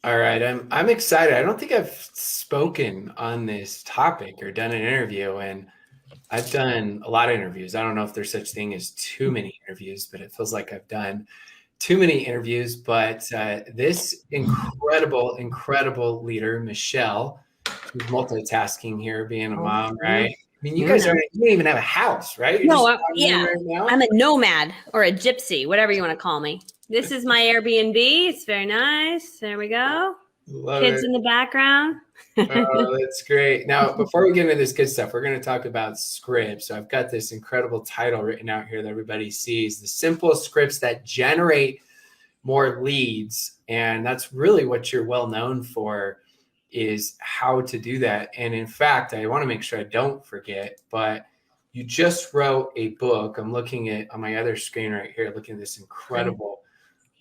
All right, I'm excited. I don't think I've spoken on this topic or done an interview, and I've done a lot of interviews. I don't know if there's such thing as too many interviews, but it feels like I've done too many interviews. But this incredible leader, Michelle, she's multitasking here, being a Oh, mom, yeah. right? I mean, you Yeah. guys you don't even have a house, right? You're No, just on there yeah. right now. I'm a nomad or a gypsy, whatever you want to call me. This is my Airbnb. It's very nice. There we go. Love Kids it. in the background. Oh, that's great. Now, before we get into this good stuff, we're going to talk about scripts. So I've got this incredible title written out here that everybody sees: the simple scripts that generate more leads. And that's really what you're well known for, is how to do that. And in fact, I want to make sure I don't forget, but you just wrote a book. I'm looking at on my other screen right here, looking at this incredible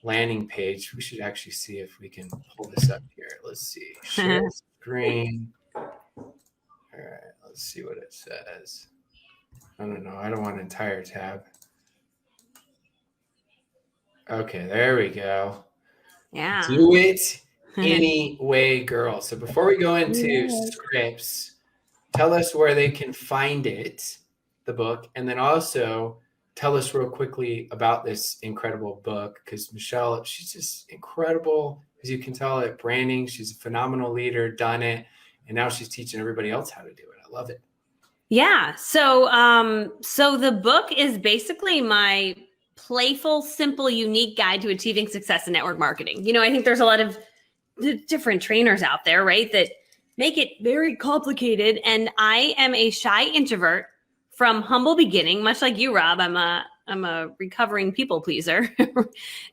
landing page. We should actually see if we can pull this up here. Let's see. Share screen. All right, let's see what it says. I don't know. I don't want an entire tab. Okay, there we go. Yeah. Do it anyway, girl. So before we go into scripts, tell us where they can find it, the book, and then also tell us real quickly about this incredible book, because Michelle, she's just incredible, as you can tell, at branding. She's a phenomenal leader, done it, and now she's teaching everybody else how to do it. I love it. Yeah. So the book is basically my playful, simple, unique guide to achieving success in network marketing. I think there's a lot of different trainers out there, right, that make it very complicated. And I am a shy introvert from humble beginning, much like you, Rob. I'm a recovering people pleaser.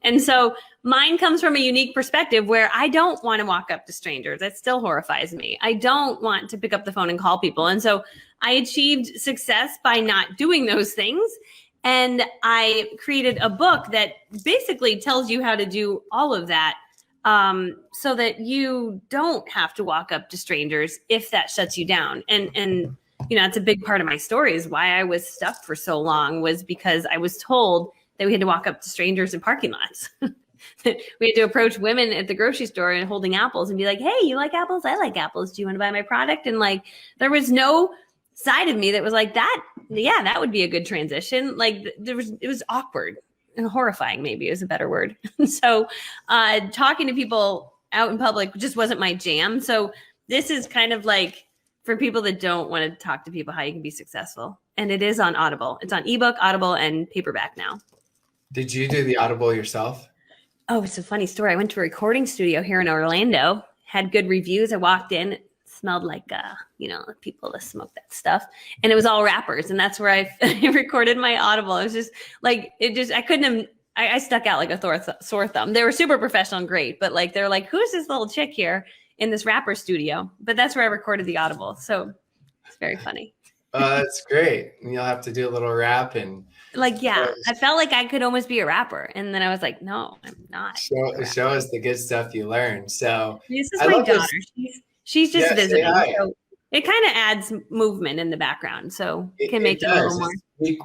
And so mine comes from a unique perspective where I don't want to walk up to strangers. That still horrifies me. I don't want to pick up the phone and call people. And so I achieved success by not doing those things. And I created a book that basically tells you how to do all of that, so that you don't have to walk up to strangers if that shuts you down. And it's a big part of my story, is why I was stuck for so long, was because I was told that we had to walk up to strangers in parking lots. We had to approach women at the grocery store and holding apples and be like, hey, you like apples? I like apples. Do you want to buy my product? And there was no side of me that was like, that would be a good transition. It was awkward and horrifying, maybe is a better word. So talking to people out in public just wasn't my jam. So this is kind of like for people that don't want to talk to people, how you can be successful. And it is on Audible. It's on ebook, Audible, and paperback now. Did you do the Audible yourself? Oh, it's a funny story. I went to a recording studio here in Orlando, had good reviews. I walked in, it smelled like, people that smoke that stuff. And it was all rappers. And that's where I recorded my Audible. It was just like, I stuck out like a sore thumb. They were super professional and great, but they're like, who's this little chick here in this rapper studio? But that's where I recorded the Audible. So it's very funny. That's great. You'll have to do a little rap and I felt like I could almost be a rapper. And then I was like, no, I'm not. Show us the good stuff you learned. So this is my daughter. She's just visiting. So it kind of adds movement in the background. So it can make it a little more.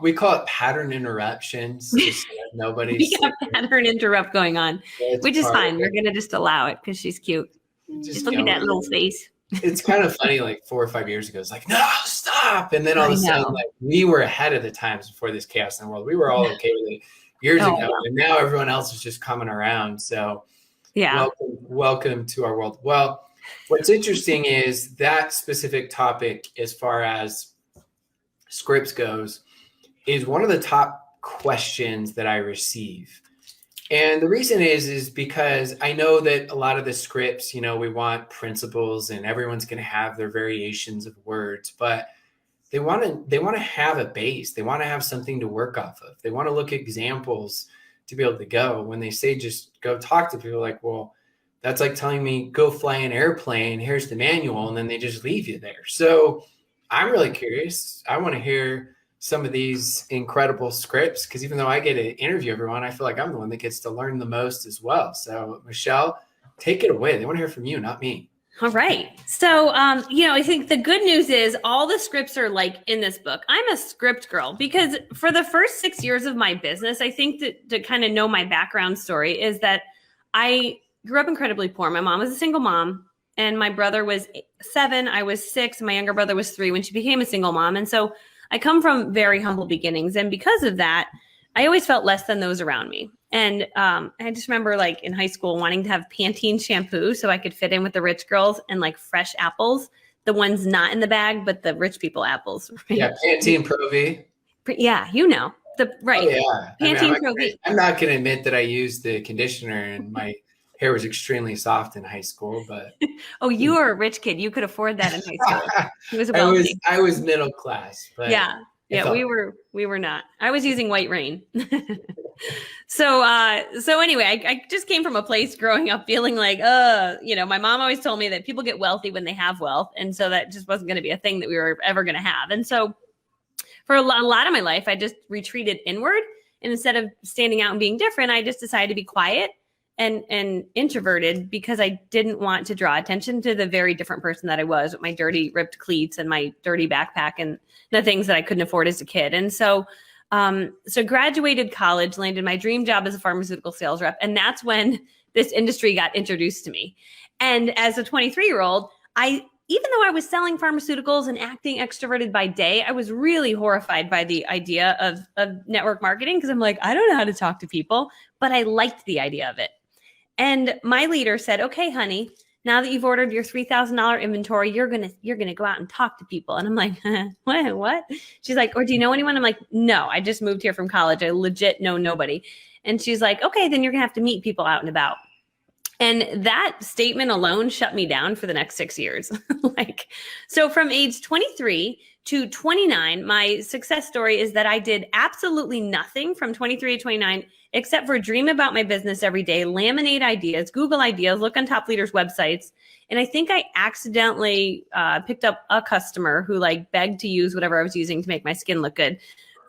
We call it pattern interruptions. Just nobody's we got pattern interrupt going on, which is fine. We're going to just allow it because she's cute. Just look at that little face. It's kind of funny, 4 or 5 years ago, it's like, no, stop. And then all of a sudden, we were ahead of the times before this chaos in the world. We were all okay with it years ago. Yeah. And now everyone else is just coming around. So welcome to our world. Well, what's interesting is that specific topic, as far as scripts goes, is one of the top questions that I receive. And the reason is because I know that a lot of the scripts, we want principles and everyone's going to have their variations of words, but they want to have a base. They want to have something to work off of. They want to look at examples to be able to go. When they say just go talk to people, like, well, that's like telling me go fly an airplane. Here's the manual. And then they just leave you there. So I'm really curious. I want to hear some of these incredible scripts, because even though I get to interview everyone, I feel like I'm the one that gets to learn the most as well. So Michelle, take it away. They want to hear from you, not me. All right. So, I think the good news is all the scripts are in this book. I'm a script girl because for the first 6 years of my business, I think that to kind of know my background story is that I grew up incredibly poor. My mom was a single mom, and my brother was 7, I was 6, and my younger brother was 3 when she became a single mom. And so I come from very humble beginnings. And because of that, I always felt less than those around me. And I just remember like in high school wanting to have Pantene shampoo so I could fit in with the rich girls, and like fresh apples, the ones not in the bag, but the rich people apples. Right? Yeah, Pantene Pro V. Yeah, you know. Right. Oh, yeah. Pantene Pro V. I'm not going to admit that I used the conditioner and my hair was extremely soft in high school, but oh, you were a rich kid. You could afford that in high school. He was I was middle class, but yeah, we were not. I was using White Rain. So anyway, I just came from a place growing up feeling like, my mom always told me that people get wealthy when they have wealth, and so that just wasn't going to be a thing that we were ever going to have. And so for a lot of my life, I just retreated inward, and instead of standing out and being different, I just decided to be quiet and introverted because I didn't want to draw attention to the very different person that I was with my dirty ripped cleats and my dirty backpack and the things that I couldn't afford as a kid. And so graduated college, landed my dream job as a pharmaceutical sales rep. And that's when this industry got introduced to me. And as a 23-year-old, even though I was selling pharmaceuticals and acting extroverted by day, I was really horrified by the idea of network marketing because I'm like, I don't know how to talk to people, but I liked the idea of it. And my leader said, okay, honey, now that you've ordered your $3,000 inventory, you're going to go out and talk to people. And I'm like, what? She's like, or do you know anyone? I'm like, no, I just moved here from college. I legit know nobody. And she's like, okay, then you're going to have to meet people out and about. And that statement alone shut me down for the next 6 years. So from age 23 to 29, my success story is that I did absolutely nothing from 23 to 29 except for dream about my business every day, laminate ideas, Google ideas, look on top leaders' websites. And I think I accidentally picked up a customer who begged to use whatever I was using to make my skin look good.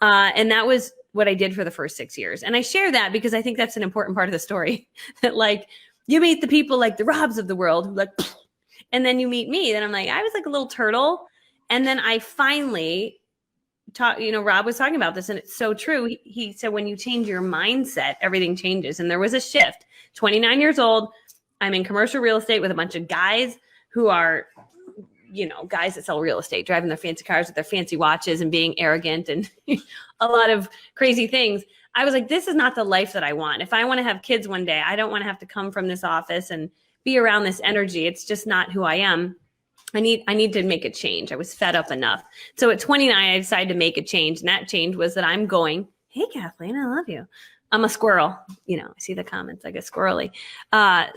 And that was what I did for the first 6 years. And I share that because I think that's an important part of the story that you meet the people like the Robs of the world who and then you meet me. Then I'm like, I was like a little turtle. And then I finally Rob was talking about this and it's so true. He said, when you change your mindset, everything changes. And there was a shift. 29 years old. I'm in commercial real estate with a bunch of guys who are, guys that sell real estate, driving their fancy cars with their fancy watches and being arrogant and a lot of crazy things. I was like, this is not the life that I want. If I want to have kids one day, I don't want to have to come from this office and be around this energy. It's just not who I am. I need to make a change. I was fed up enough. So at 29, I decided to make a change. And that change was that I'm going, hey, Kathleen, I love you. I'm a squirrel. I see the comments. I get squirrely.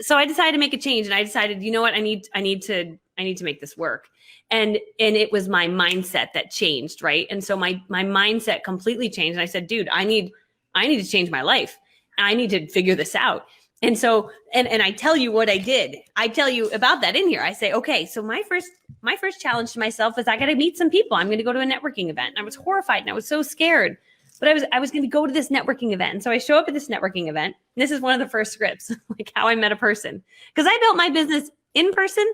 So I decided to make a change, and I decided, you know what? I need to make this work. And it was my mindset that changed, right? And so my mindset completely changed. And I said, dude, I need to change my life. I need to figure this out. And so, and I tell you what I did. I tell you about that in here. I say, okay, so my first challenge to myself is I got to meet some people. I'm going to go to a networking event. And I was horrified and I was so scared, but I was going to go to this networking event. And so I show up at this networking event. And this is one of the first scripts, how I met a person, because I built my business in person.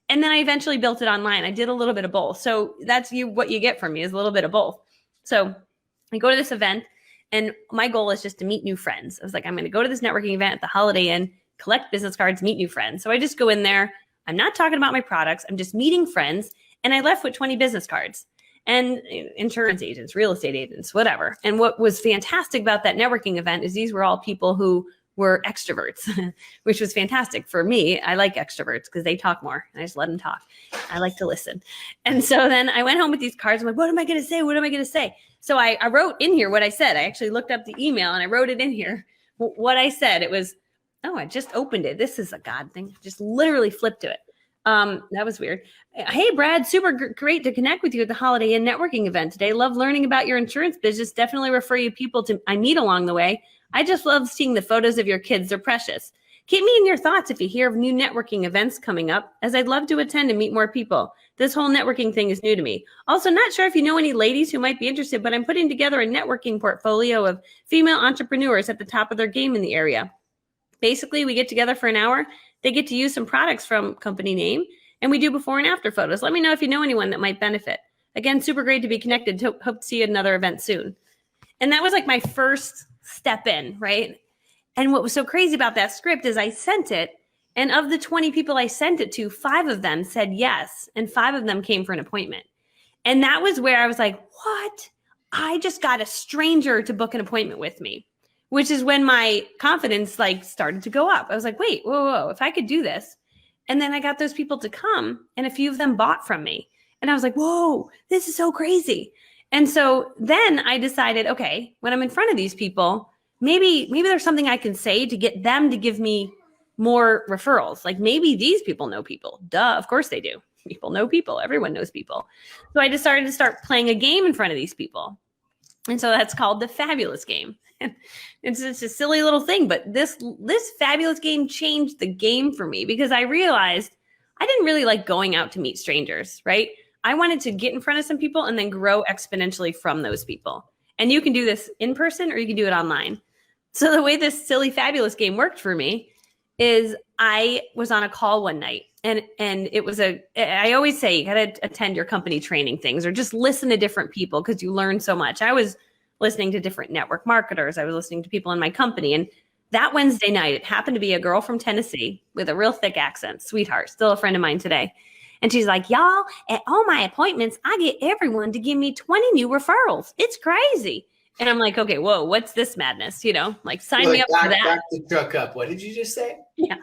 And then I eventually built it online. I did a little bit of both. So that's what you get from me is a little bit of both. So I go to this event. And my goal is just to meet new friends. I was like, I'm going to go to this networking event at the Holiday Inn, collect business cards, meet new friends. So I just go in there. I'm not talking about my products. I'm just meeting friends. And I left with 20 business cards and insurance agents, real estate agents, whatever. And what was fantastic about that networking event is these were all people who were extroverts, which was fantastic for me. I like extroverts because they talk more. I just let them talk. I like to listen. And so then I went home with these cards. I'm like, what am I going to say? What am I going to say? So I wrote in here what I said. I actually looked up the email and I wrote it in here. What I said, it was, I just opened it. This is a God thing. Just literally flipped to it. That was weird. Hey, Brad, super great to connect with you at the Holiday Inn networking event today. Love learning about your insurance business. Definitely refer you people I meet along the way. I just love seeing the photos of your kids. They're precious. Keep me in your thoughts if you hear of new networking events coming up, as I'd love to attend and meet more people. This whole networking thing is new to me. Also, not sure if you know any ladies who might be interested, but I'm putting together a networking portfolio of female entrepreneurs at the top of their game in the area. Basically, we get together for an hour. They get to use some products from company name, and we do before and after photos. Let me know if you know anyone that might benefit. Again, super great to be connected. Hope to see you at another event soon. And that was my first step in, right? And what was so crazy about that script is I sent it And of the 20 people I sent it to, 5 of them said yes. And 5 of them came for an appointment. And that was where I was like, what? I just got a stranger to book an appointment with me, which is when my confidence like started to go up. I was like, wait, whoa, if I could do this. And then I got those people to come and a few of them bought from me. And I was like, whoa, this is so crazy. And so then I decided, okay, when I'm in front of these people, maybe there's something I can say to get them to give me more referrals. Like maybe these people know people. Duh, of course they do. People know people. Everyone knows people. So I just started to start playing a game in front of these people. And so that's called the Fabulous Game. It's just a silly little thing, but this fabulous game changed the game for me because I realized I didn't really like going out to meet strangers, right? I wanted to get in front of some people and then grow exponentially from those people. And you can do this in person or you can do it online. So the way this silly fabulous game worked for me is I was on a call one night and it was I always say you got to attend your company training things or just listen to different people because you learn so much. I was listening to different network marketers. I was listening to people in my company. And that Wednesday night, it happened to be a girl from Tennessee with a real thick accent, sweetheart, still a friend of mine today. And she's like, y'all, at all my appointments, I get everyone to give me 20 new referrals. It's crazy. And I'm like, okay, whoa, what's this madness? Like sign me up for that. Back the truck up. What did you just say? Yeah.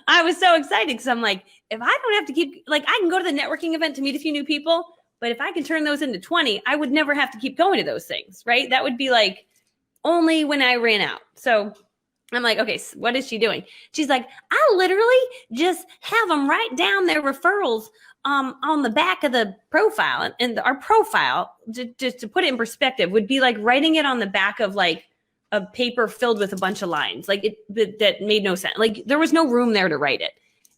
I was so excited because I'm like, if I don't have to keep, like I can go to the networking event to meet a few new people, but if I can turn those into 20, I would never have to keep going to those things, right? That would be like only when I ran out. So I'm like, okay, so what is she doing? She's like, I literally just have them write down their referrals on the back of the profile. And our profile, just to put it in perspective, would be like writing it on the back of like a paper filled with a bunch of lines. Like that made no sense. Like there was no room there to write it.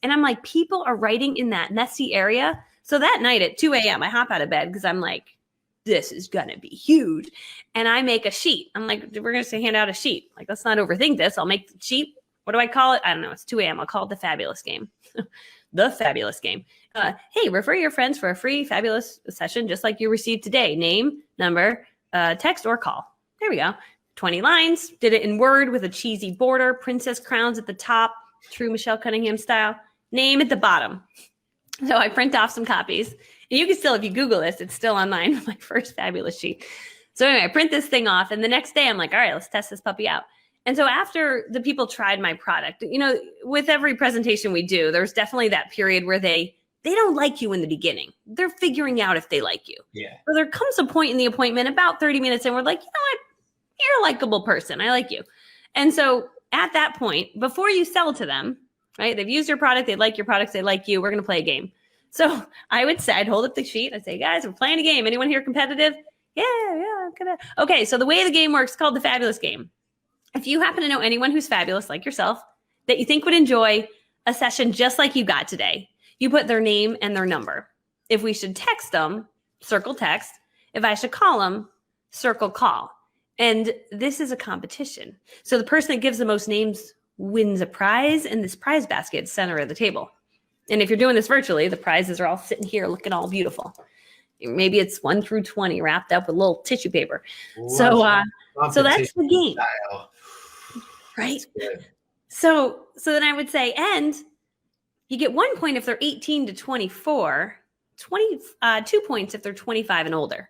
And I'm like, people are writing in that messy area. So that night at 2 a.m., I hop out of bed because I'm like, this is going to be huge. And I make a sheet. I'm like, we're going to hand out a sheet. Like, let's not overthink this. I'll make the sheet. What do I call it? I don't know. It's 2 a.m. I'll call it the Fabulous Game. The Fabulous Game. Hey, refer your friends for a free fabulous session just like you received today. Name, number, text, or call. There we go. 20 lines. Did it in Word with a cheesy border. Princess crowns at the top. True Michelle Cunningham style. Name at the bottom. So I print off some copies. And you can still, if you Google this, it's still online, my first fabulous sheet. So anyway, I print this thing off. And the next day I'm like, all right, let's test this puppy out. And so after the people tried my product, with every presentation we do, there's definitely that period where they don't like you in the beginning. They're figuring out if they like you. Yeah. Or there comes a point in the appointment about 30 minutes and we're like, you know what? You're a likable person. I like you. And so at that point, before you sell to them, right? They've used your product. They like your products. They like you. We're going to play a game. So I'd hold up the sheet. I'd say, guys, we're playing a game. Anyone here competitive? Yeah. Okay. So the way the game works is called the Fabulous Game. If you happen to know anyone who's fabulous like yourself that you think would enjoy a session just like you got today, you put their name and their number. If we should text them, circle text. If I should call them, circle call. And this is a competition. So the person that gives the most names wins a prize, and this prize basket is center of the table. And if you're doing this virtually, the prizes are all sitting here looking all beautiful. Maybe it's 1 through 20 wrapped up with little tissue paper. So that's the game. Style. Right? So then I would say, and you get 1 point if they're 18 to 24, 2 points if they're 25 and older.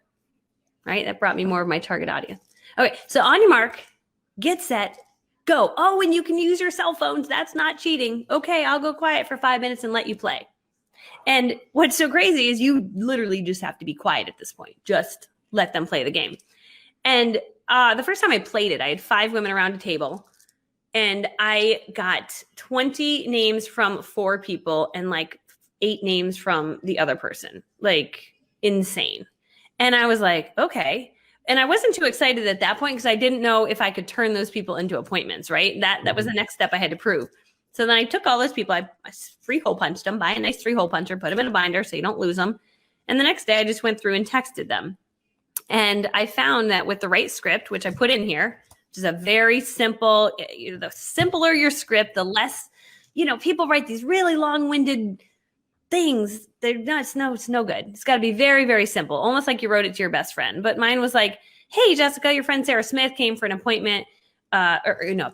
Right? That brought me more of my target audience. Okay, so on your mark, get set, go. Oh, and you can use your cell phones. That's not cheating. Okay, I'll go quiet for 5 minutes and let you play. And what's so crazy is you literally just have to be quiet at this point. Just let them play the game. And the first time I played it, I had 5 women around a table. And I got 20 names from 4 people and like 8 names from the other person. Like insane. And I was like, okay. And I wasn't too excited at that point because I didn't know if I could turn those people into appointments, right? That was the next step I had to prove. So then I took all those people, I 3-hole punched them, buy a nice 3-hole puncher, put them in a binder so you don't lose them. And the next day I just went through and texted them. And I found that with the right script, which I put in here, which is a very simple, the simpler your script, the less, people write these really long-winded things. It's no good. It's got to be very, very simple, almost like you wrote it to your best friend. But mine was like, hey, Jessica, your friend Sarah Smith came for an appointment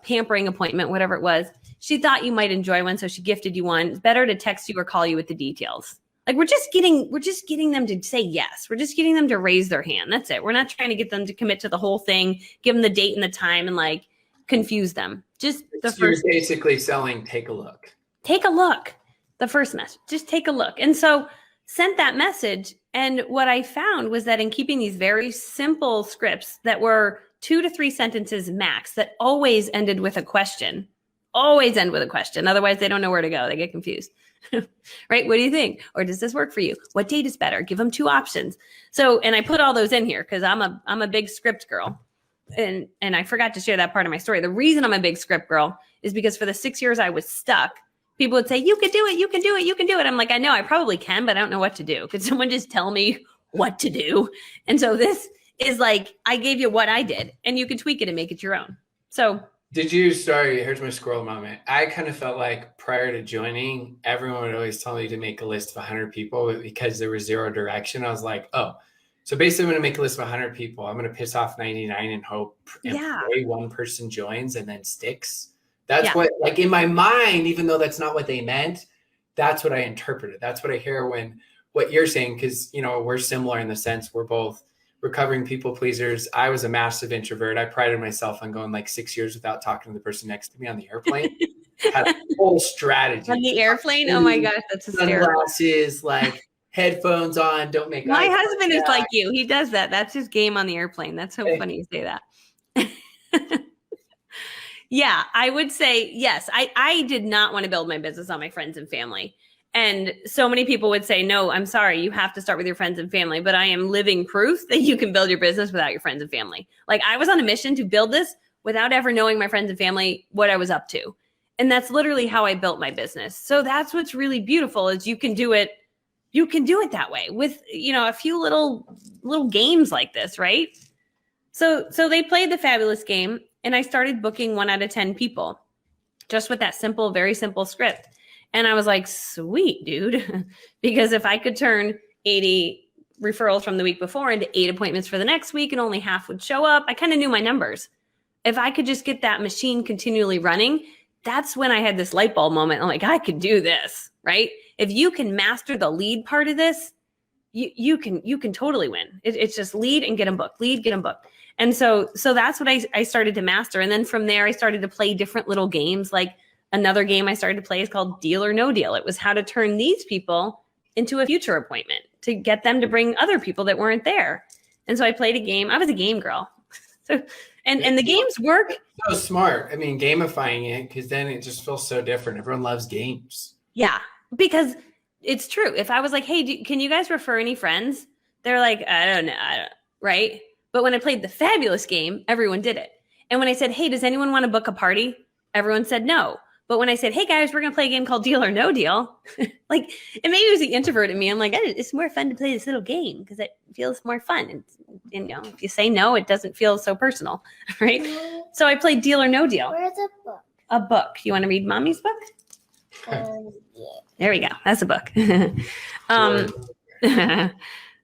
pampering appointment, whatever it was. She thought you might enjoy one, so she gifted you one. It's better to text you or call you with the details. Like we're just getting them to say yes. We're just getting them to raise their hand. That's it. We're not trying to get them to commit to the whole thing, give them the date and the time and like confuse them. Just the first. You're basically selling, take a look. Take a look. The first message, just take a look. And so sent that message. And what I found was that in keeping these very simple scripts that were 2 to 3 sentences max that always ended with a question, always end with a question. Otherwise they don't know where to go. They get confused. Right? What do you think? Or does this work for you? What date is better? Give them 2 options. So, and I put all those in here because I'm a big script girl. And I forgot to share that part of my story. The reason I'm a big script girl is because for the 6 years I was stuck, people would say, you can do it, you can do it, you can do it. I'm like, I know I probably can, but I don't know what to do. Could someone just tell me what to do? And so this is like, I gave you what I did and you can tweak it and make it your own. So here's my squirrel moment. I kind of felt like prior to joining, everyone would always tell me to make a list of 100 people, but because there was 0 direction, I was like, oh, so basically I'm going to make a list of 100 people. I'm going to piss off 99 and hope and pray one person joins and then sticks. That's what, like in my mind, even though that's not what they meant, that's what I interpreted. That's what I hear when what you're saying, because, we're similar in the sense we're both recovering people pleasers. I was a massive introvert. I prided myself on going like 6 years without talking to the person next to me on the airplane. Had a whole strategy. On the airplane? Oh my gosh, that's hysterical. Sunglasses, like headphones on, don't make my husband is like you. He does that. That's his game on the airplane. That's so funny you say that. Yeah, I would say yes. I did not want to build my business on my friends and family. And so many people would say, no, I'm sorry, you have to start with your friends and family. But I am living proof that you can build your business without your friends and family. Like I was on a mission to build this without ever knowing my friends and family what I was up to. And that's literally how I built my business. So that's what's really beautiful is you can do it that way with, a few little games like this, right? So they played the fabulous game and I started booking 1 out of 10 people just with that simple, very simple script. And I was like, sweet, dude, because if I could turn 80 referrals from the week before into 8 appointments for the next week and only half would show up, I kind of knew my numbers. If I could just get that machine continually running, that's when I had this light bulb moment. I'm like, I could do this, right? If you can master the lead part of this, you can totally win. It's just lead and get them booked, lead, get them booked. And so that's what I started to master. And then from there, I started to play different little games. Like another game I started to play is called Deal or No Deal. It was how to turn these people into a future appointment to get them to bring other people that weren't there. And so I played a game. I was a game girl. So, and the games work. So smart. I mean, gamifying it, because then it just feels so different. Everyone loves games. Yeah, because it's true. If I was like, hey, can you guys refer any friends? They're like, I don't know, right? But when I played the fabulous game, everyone did it. And when I said, hey, does anyone want to book a party? Everyone said no. But when I said, hey guys, we're going to play a game called Deal or No Deal, like, and maybe it was the introvert in me. I'm like, it's more fun to play this little game because it feels more fun. And, if you say no, it doesn't feel so personal, right? So I played Deal or No Deal. Where's a book? A book. You want to read Mommy's book? Yeah. There we go. That's a book.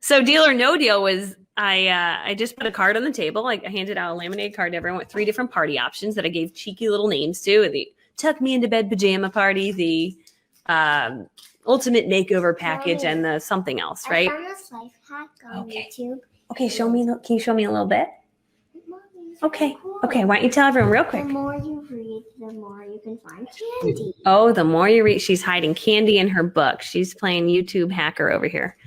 So Deal or No Deal was, I just put a card on the table. I handed out a laminated card to everyone with 3 different party options that I gave cheeky little names to. The Tuck Me Into Bed Pajama Party, the Ultimate Makeover Package, and the something else, right? I found this life hack on YouTube. Okay, can you show me a little bit? Mommy, Okay. so cool. Okay, why don't you tell everyone real quick? The more you read, the more you can find candy. Oh, the more you read, she's hiding candy in her book. She's playing YouTube hacker over here.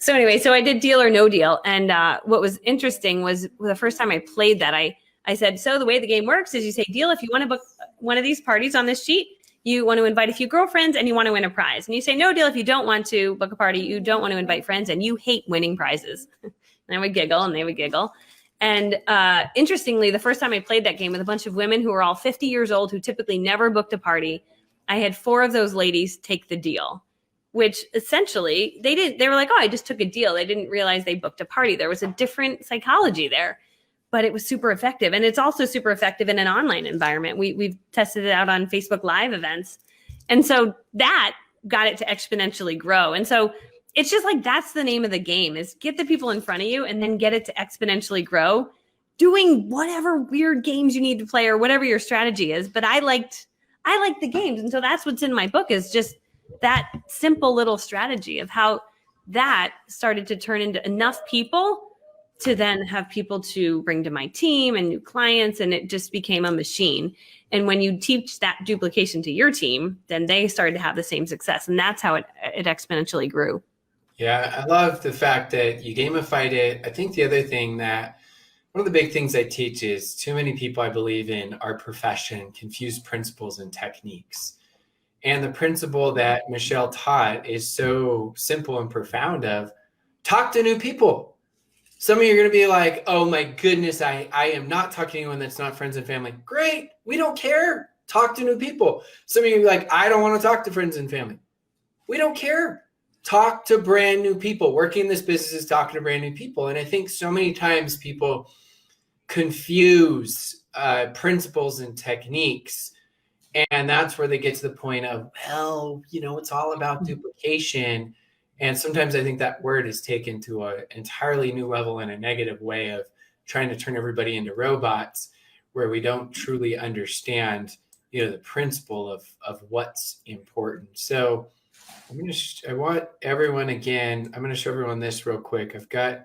So anyway, so I did Deal or No Deal. And what was interesting was the first time I played that, I said, so the way the game works is you say, Deal, if you want to book one of these parties on this sheet, you want to invite a few girlfriends and you want to win a prize. And you say, No Deal, if you don't want to book a party, you don't want to invite friends and you hate winning prizes. And I would giggle and they would giggle. And interestingly, the first time I played that game with a bunch of women who were all 50 years old, who typically never booked a party, I had 4 of those ladies take the deal, which essentially they were like, oh, I just took a deal. They didn't realize they booked a party. There was a different psychology there, but it was super effective. And it's also super effective in an online environment. We've tested it out on Facebook Live events. And so that got it to exponentially grow. And so it's just like, that's the name of the game, is get the people in front of you and then get it to exponentially grow. doing whatever weird games you need to play or whatever your strategy is. But I liked the games. And so that's what's in my book, is just that simple little strategy of how that started to turn into enough people to then have people to bring to my team and new clients. And it just became a machine. And when you teach that duplication to your team, then they started to have the same success. And that's how it exponentially grew. Yeah, I love the fact that you gamified it. I think the other thing that one of the big things I teach is too many people, I believe, in our profession confuse principles and techniques. And the principle that Michelle taught is so simple and profound of talk to new people. Some of you are going to be like, oh my goodness, I am not talking to anyone that's not friends and family. Great. We don't care. Talk to new people. Some of you are like, I don't want to talk to friends and family. We don't care. Talk to brand new people. Working in this business is talking to brand new people. And I think so many times people confuse principles and techniques. And that's where they get to the point of, well, it's all about duplication. And sometimes I think that word is taken to an entirely new level in a negative way of trying to turn everybody into robots, where we don't truly understand, the principle of what's important. So I want everyone again, I'm going to show everyone this real quick. I've got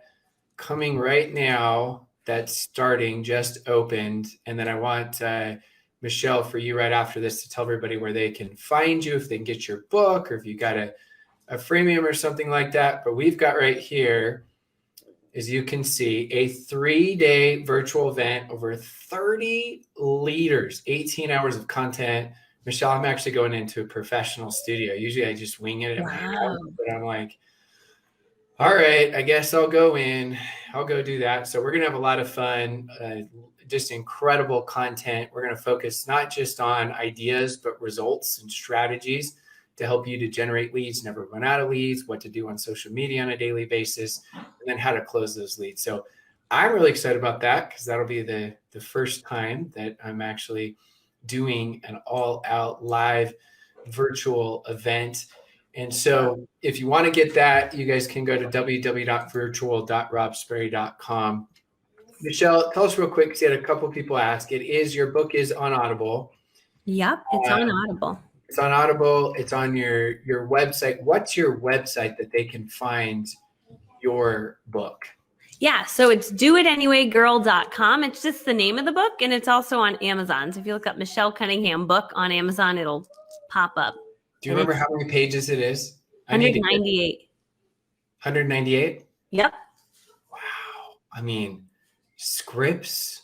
coming right now that's starting, just opened. And then I want Michelle, for you right after this, to tell everybody where they can find you, if they can get your book, or if you got a freemium or something like that. But we've got right here, as you can see, a 3-day virtual event, over 30 leaders, 18 hours of content. Michelle, I'm actually going into a professional studio. Usually I just wing it at my house, but I'm like, all right, I guess I'll go in. I'll go do that. So we're going to have a lot of fun, just incredible content. We're going to focus not just on ideas, but results and strategies to help you to generate leads, never run out of leads, what to do on social media on a daily basis, and then how to close those leads. So I'm really excited about that, because that'll be the first time that I'm actually doing an all-out live virtual event. And so if you want to get that, you guys can go to www.virtual.robsperry.com. Michelle, tell us real quick, because you had a couple of people ask. Your book is on Audible. Yep, it's on Audible. It's on Audible. It's on your website. What's your website that they can find your book? Yeah, so it's doitanywaygirl.com. It's just the name of the book, and it's also on Amazon. So if you look up Michelle Cunningham book on Amazon, it'll pop up. Do you remember how many pages it is? 198. 198? Yep. Wow. I mean, scripts,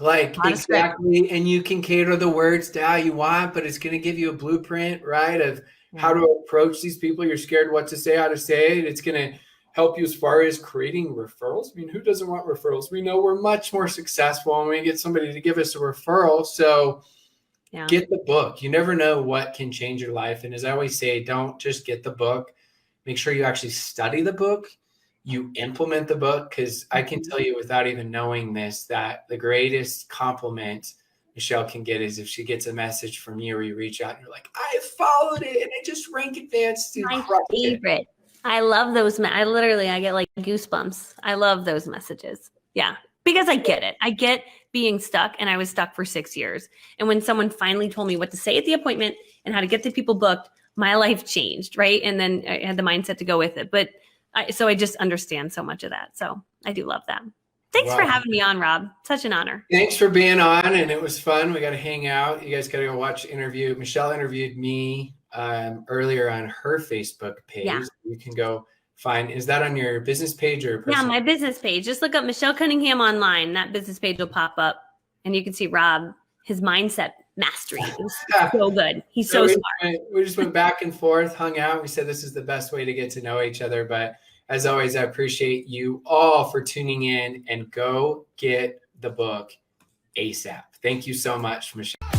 like exactly. And you can cater the words to how you want, but it's going to give you a blueprint, right, of how to approach these people. You're scared what to say, how to say it. It's going to help you as far as creating referrals. I mean, who doesn't want referrals? We know we're much more successful when we get somebody to give us a referral. So get the book. You never know what can change your life. And as I always say, don't just get the book. Make sure you actually study the book. You implement the book, because I can tell you without even knowing this, that the greatest compliment Michelle can get is if she gets a message from you, or you reach out and you're like, I followed it and I just rank advanced. My favorite. I love those. I get like goosebumps. I love those messages. Yeah, because I get it. I get being stuck, and I was stuck for 6 years. And when someone finally told me what to say at the appointment and how to get the people booked, my life changed, right? And then I had the mindset to go with it. But so I just understand so much of that. So I do love that. Thanks for having me on, Rob. Such an honor. Thanks for being on, and it was fun. We got to hang out. You guys got to go watch the interview. Michelle interviewed me earlier on her Facebook page. Yeah. You can go find. Is that on your business page or personal? Yeah, my business page. Just look up Michelle Cunningham online. That business page will pop up, and you can see Rob, his mindset mastery. It was so good. He's so smart. We just went back and forth, hung out. We said this is the best way to get to know each other. But as always, I appreciate you all for tuning in, and go get the book ASAP. Thank you so much, Michelle.